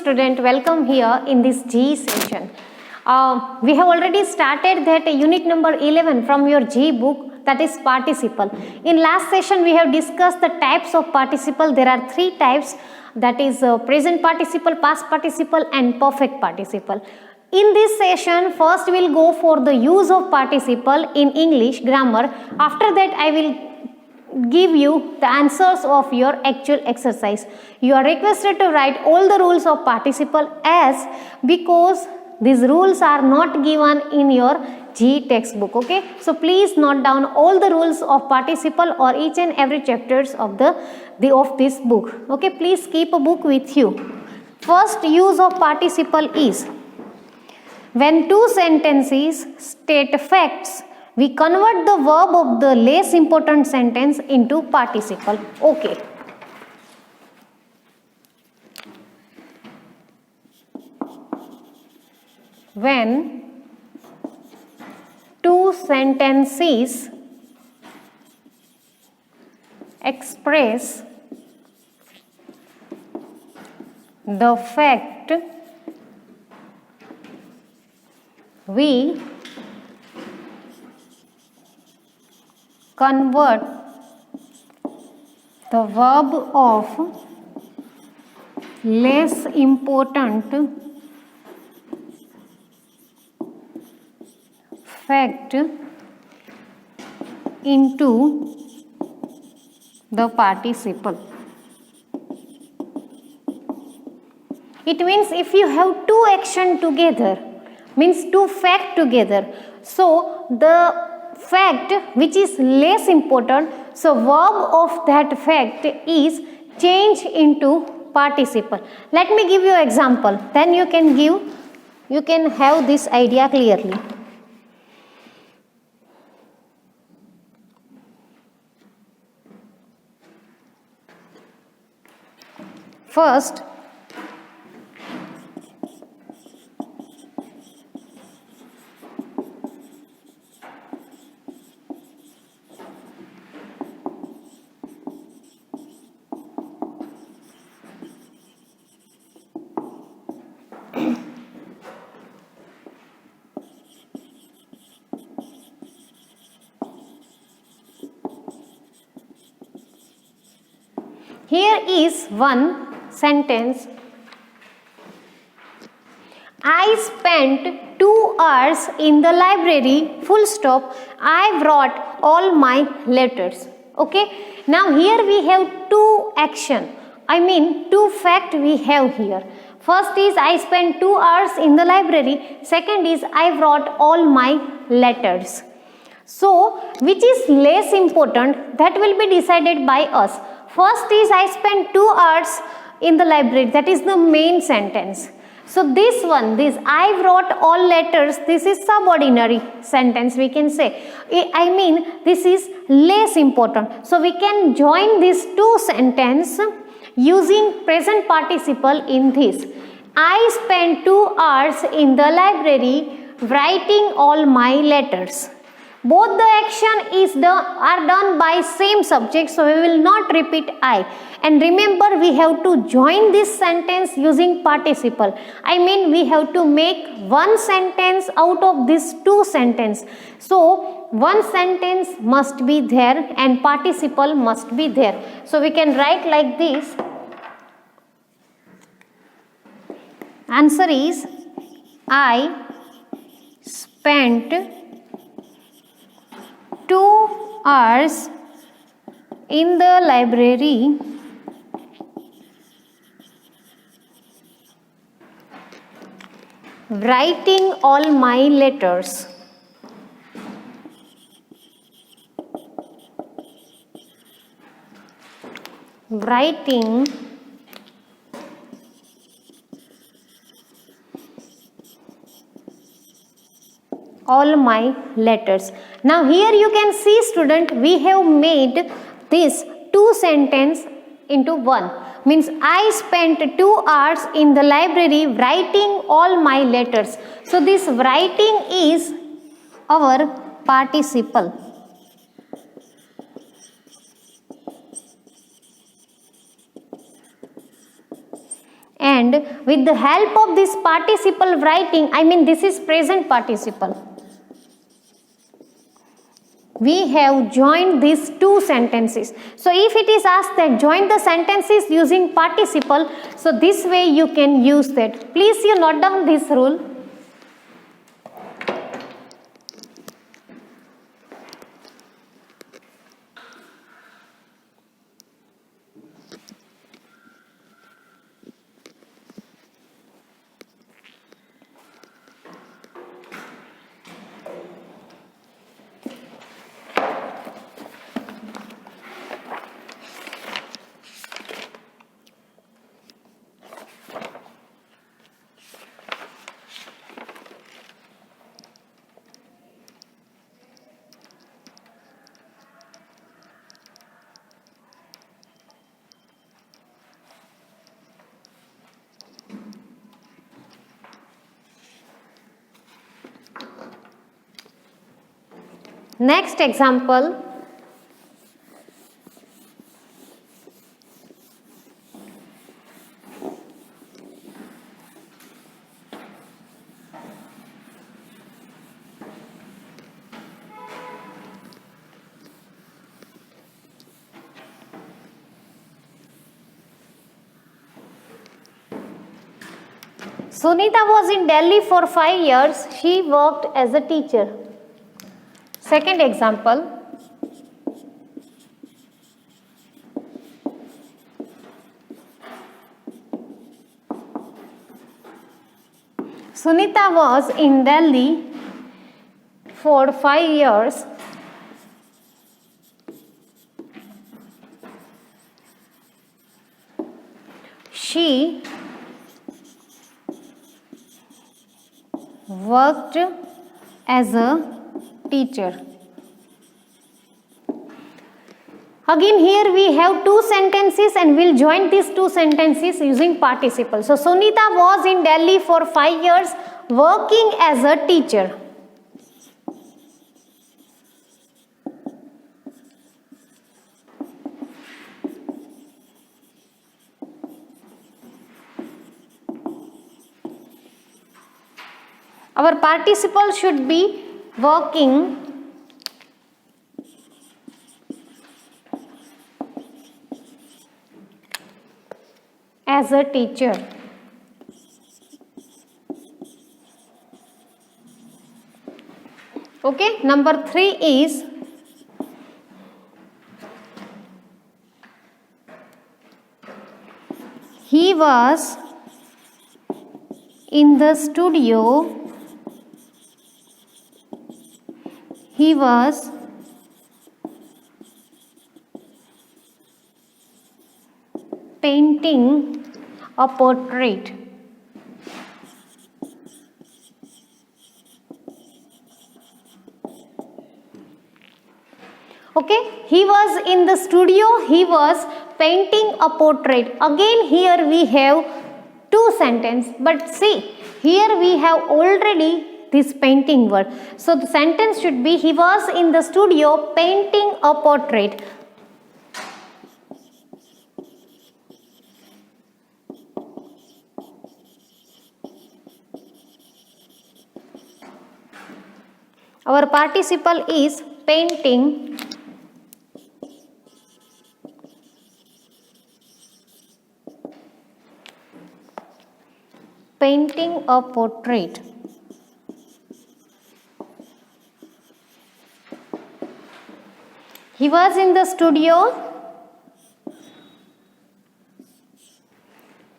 student, welcome here in this G session. We have already started that unit number 11 from your G book, that is participle. In last session we have discussed the types of participle. There are three types, that is present participle, past participle and perfect participle. In this session first we will go for the use of participle in English grammar. After that I will give you the answers of your actual exercise. You are requested to write all the rules of participle as because these rules are not given in your G textbook. Okay, so please note down all the rules of participle or each and every chapters of this book. Okay, please keep a book with you. First use of participle is when two sentences state facts, we convert the verb of the less important sentence into participle. Okay. When two sentences express the fact, we convert the verb of less important fact into the participle. It means if you have two action together, means two fact together, so the fact which is less important, so verb of that fact is changed into participle. Let me give you an example, then you can have this idea clearly. First, here is one sentence. I spent 2 hours in the library, full stop. I brought all my letters. Okay. Now here we have two action. Two fact we have here. First is I spent 2 hours in the library. Second is I brought all my letters. So which is less important, that will be decided by us. First is I spent 2 hours in the library, that is the main sentence. So this I wrote all letters, this is subordinary sentence we can say. This is less important. So we can join these two sentences using present participle in this. I spent 2 hours in the library writing all my letters. Both the action are done by same subject, so we will not repeat I. And remember, we have to join this sentence using participle. We have to make one sentence out of these two sentences. So one sentence must be there and participle must be there. So we can write like this. Answer is I spent 2 hours in the library writing all my letters. Writing all my letters. Now here you can see, student, we have made this two sentence into one. Means I spent 2 hours in the library writing all my letters. So this writing is our participle. and with the help of this participle writing, I mean this is present participle, we have joined these two sentences. So if it is asked that join the sentences using participle, so this way you can use that. Please you note down this rule. Next example, Sunita was in Delhi for 5 years. She worked as a teacher. Second example, Sunita was in Delhi for 5 years. She worked as a teacher. Again here we have two sentences and we'll join these two sentences using participle. So Sunita was in Delhi for 5 years working as a teacher. Our participle should be working as a teacher. Okay, number 3 is he was in the studio. He was painting a portrait. Okay, he was in the studio, he was painting a portrait. Again here we have two sentences, but see, here we have already this painting word. So the sentence should be he was in the studio painting a portrait. Our participle is painting. Painting a portrait. He was in the studio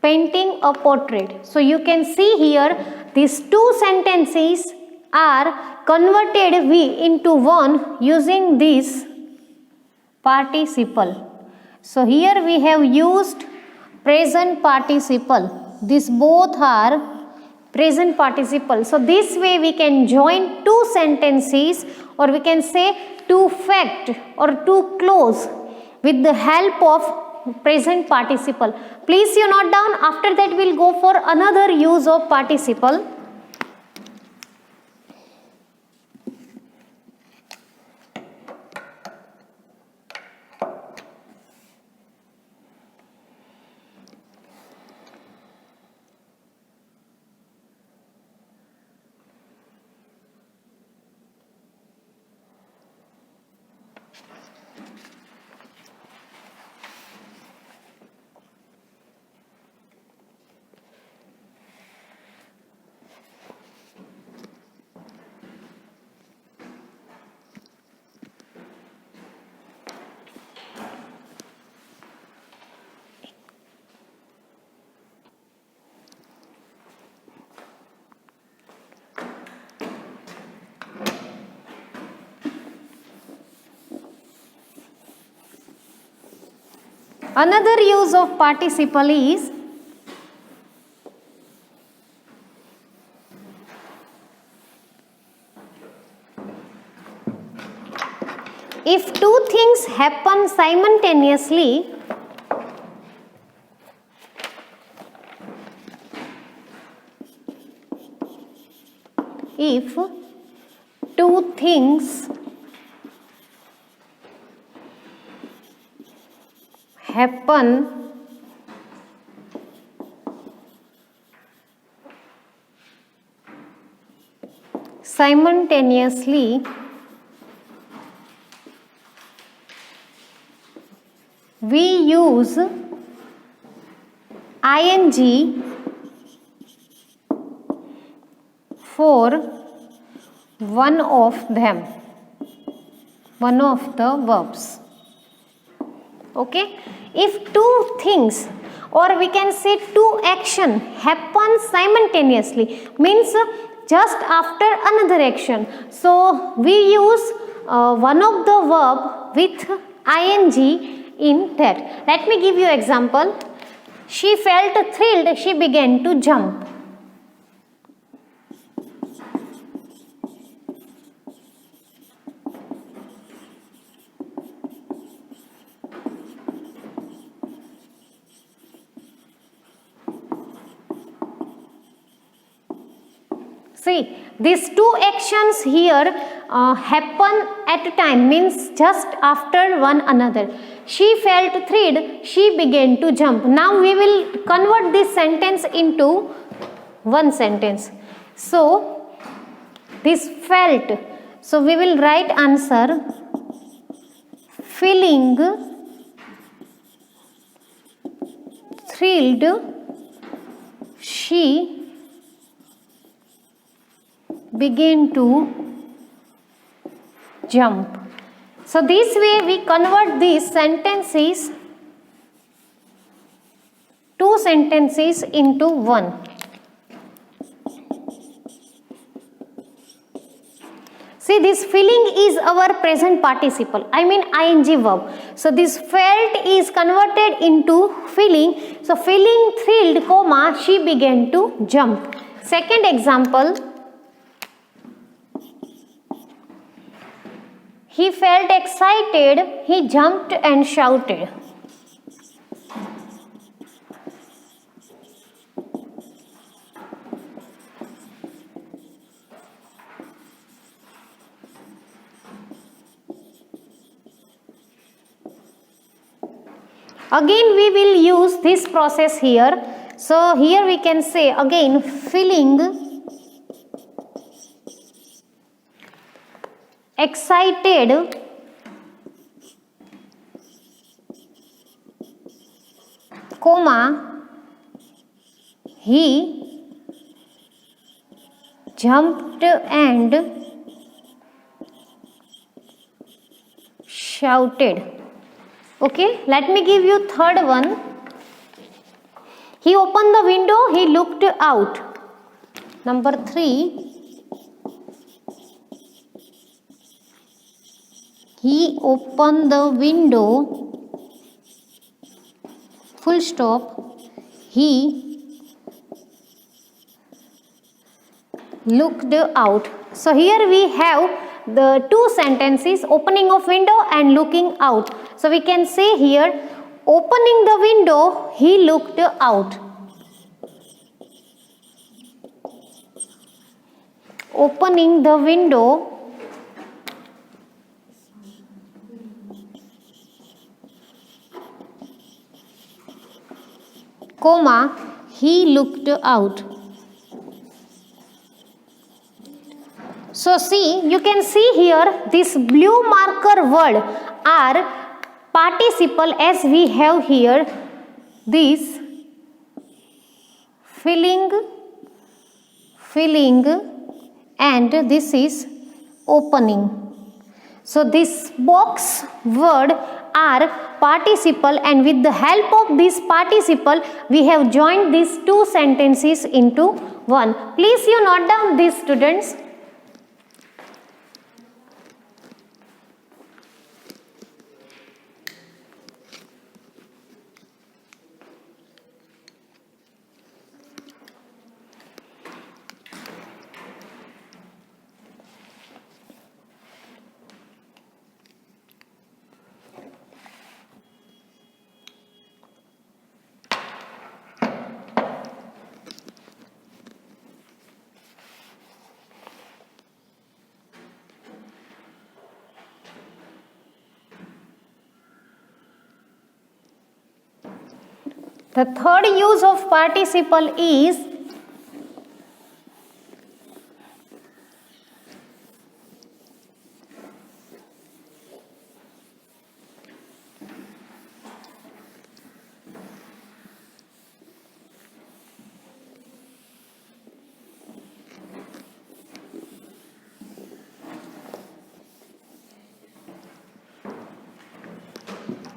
painting a portrait. So you can see here these two sentences are converted into one using this participle. So here we have used present participle. These both are present participle. So this way we can join two sentences, or we can say to fact or to close with the help of present participle. Please you note down. After that we'll go for another use of participle. Another use of participle is if two things happen simultaneously, if two things happen simultaneously, we use ing for one of them, one of the verbs. Okay, if two things, or we can say two action happen simultaneously, means just after another action, so we use one of the verb with ing in that. Let me give you example. She felt thrilled, she began to jump. See, these two actions here happen at a time, means just after one another. She felt thrilled, she began to jump. Now we will convert this sentence into one sentence. So, this felt, so we will write answer, feeling thrilled, she begin to jump. So this way we convert these sentences, two sentences into one. See, this feeling is our present participle, I mean ing verb. So this felt is converted into feeling. So feeling thrilled, comma, she began to jump. Second example, he felt excited, he jumped and shouted. Again we will use this process here. So here we can say again, feeling excited, comma, he jumped and shouted. Okay, let me give you third one. He opened the window, he looked out. Number 3, he opened the window, full stop, he looked out. So here we have the two sentences, opening of window and looking out. So we can say here, opening the window, he looked out. Opening the window, comma, he looked out. So see, you can see here this blue marker word are participle, as we have here this feeling, and this is opening. So this box word are participle, and with the help of this participle we have joined these two sentences into one. Please you note down this, students. The third use of participle is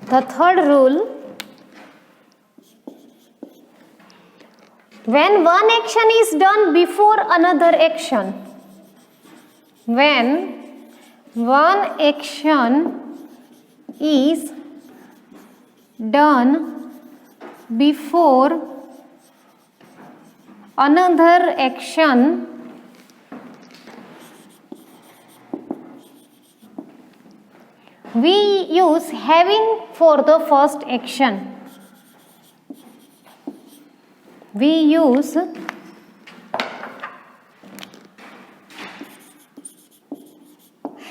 the third rule. When one action is done before another action, when one action is done before another action, we use having for the first action. We use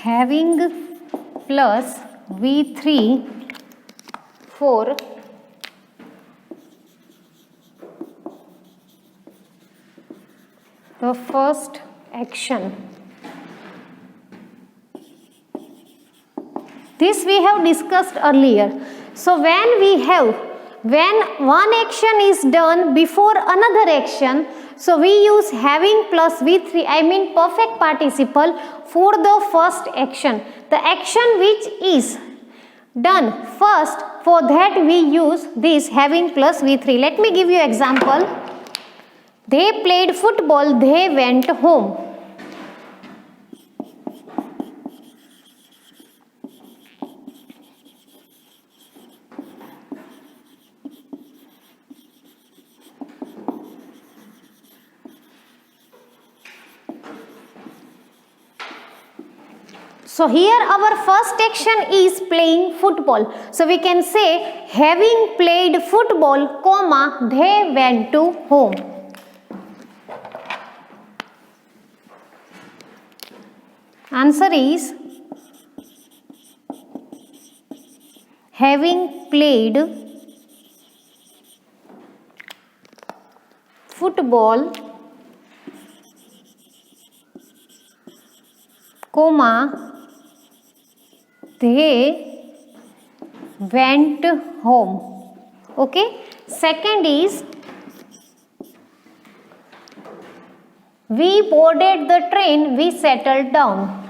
having plus V3 for the first action. This we have discussed earlier. So when one action is done before another action, so we use having plus V3, I mean perfect participle, for the first action. The action which is done first, for that we use this having plus V3. Let me give you example. They played football, they went home. So here our first action is playing football. So we can say having played football, comma, they went to home. Answer is having played football, comma, they went home. Okay. Second is we boarded the train, we settled down.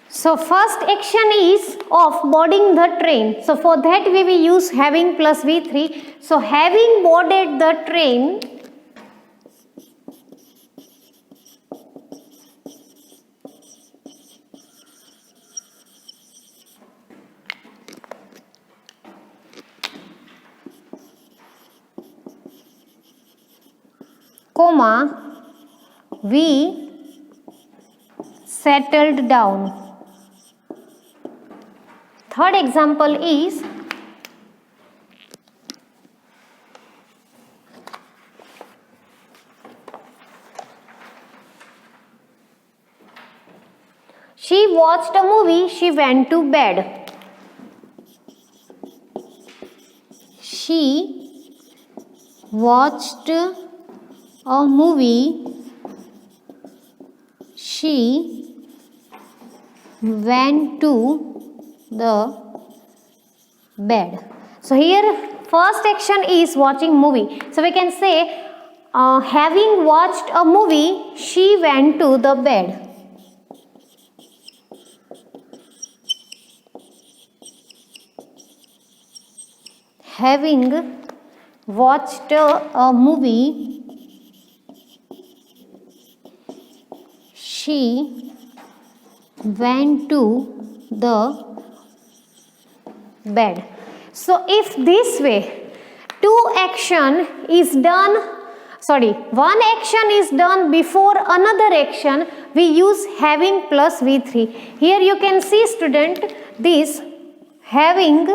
So first action is of boarding the train. So for that we will use having plus V3. So having boarded the train, comma, we settled down. Third example is she watched a movie, she went to bed. She watched a movie, she went to the bed. So here first action is watching movie. So we can say having watched a movie, she went to the bed. Having watched a movie, she went to the bed. So if this way one action is done before another action, we use having plus V3. Here you can see student, this having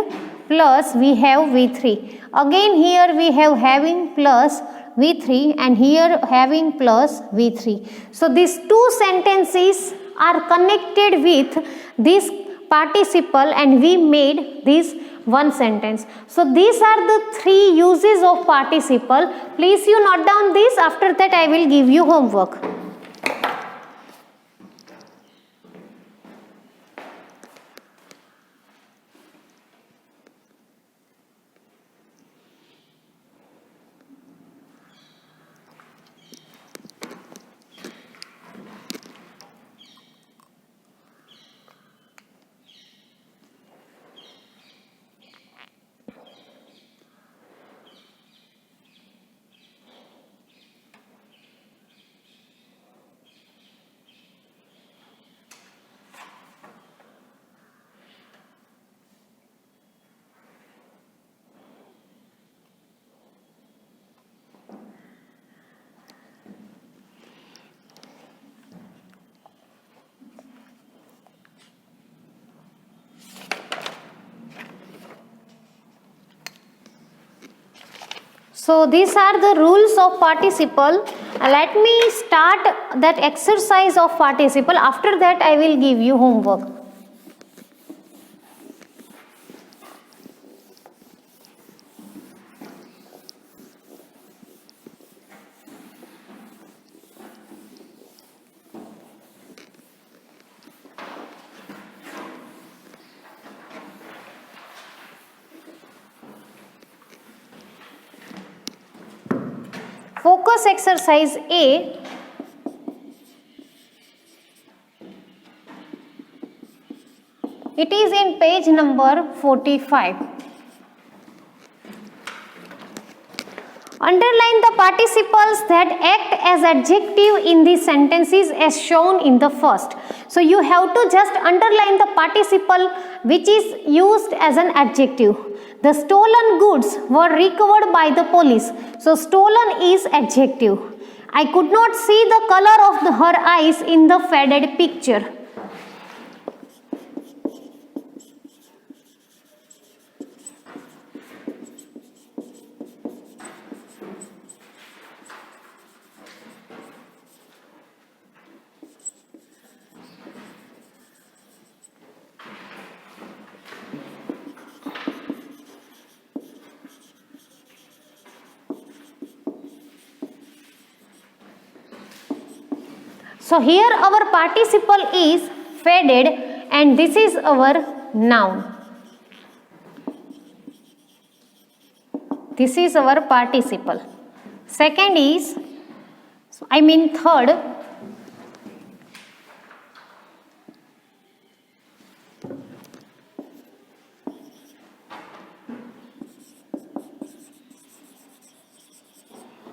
plus we have V3. Again here we have having plus V3 and here having plus V3. So these two sentences are connected with this participle and we made this one sentence. So these are the three uses of participle. Please you note down this. After that I will give you homework. So these are the rules of participle. Let me start that exercise of participle. After that I will give you homework. Focus exercise A. It is in page number 45. Underline the participles that act as adjective in the sentences as shown in the first. So you have to just underline the participle which is used as an adjective. The stolen goods were recovered by the police. So stolen is adjective. I could not see the color of her eyes in the faded picture. So here our participle is faded and this is our noun. This is our participle. Second is, third.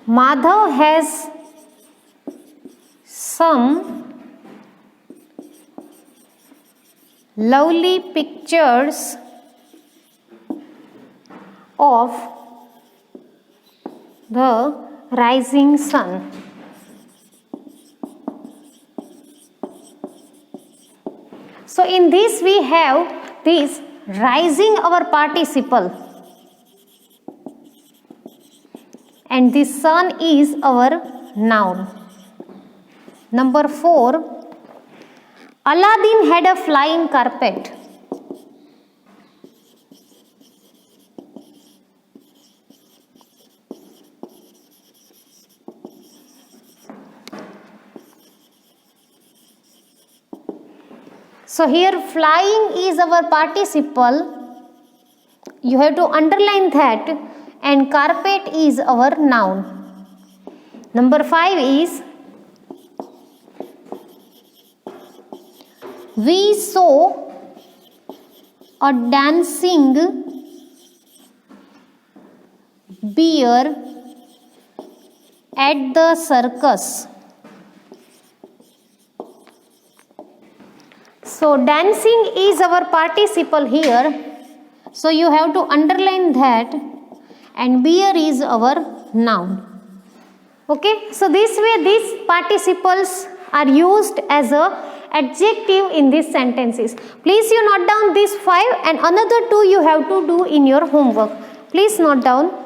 Madhav has some lovely pictures of the rising sun. So in this we have this rising our participle and the sun is our noun. Number 4, Aladdin had a flying carpet. So here flying is our participle. You have to underline that, and carpet is our noun. Number 5 is, we saw a dancing bear at the circus. So dancing is our participle here. So you have to underline that, and bear is our noun. Okay, so this way these participles are used as a adjective in these sentences. Please you note down these 5 and another 2 you have to do in your homework. Please note down.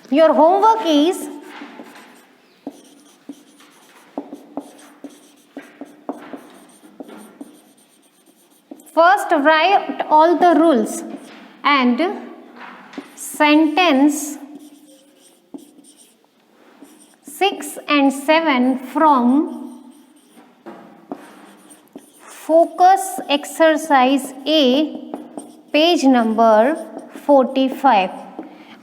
Your homework is first write all the rules and sentence 6 and 7 from focus exercise A, page number 45.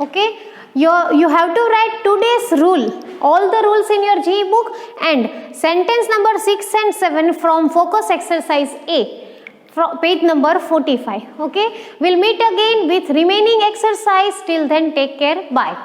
Okay. You have to write today's rule, all the rules in your GE book, and sentence number 6 and 7 from focus exercise A, from page number 45. Okay, we'll meet again with remaining exercise. Till then, take care. Bye.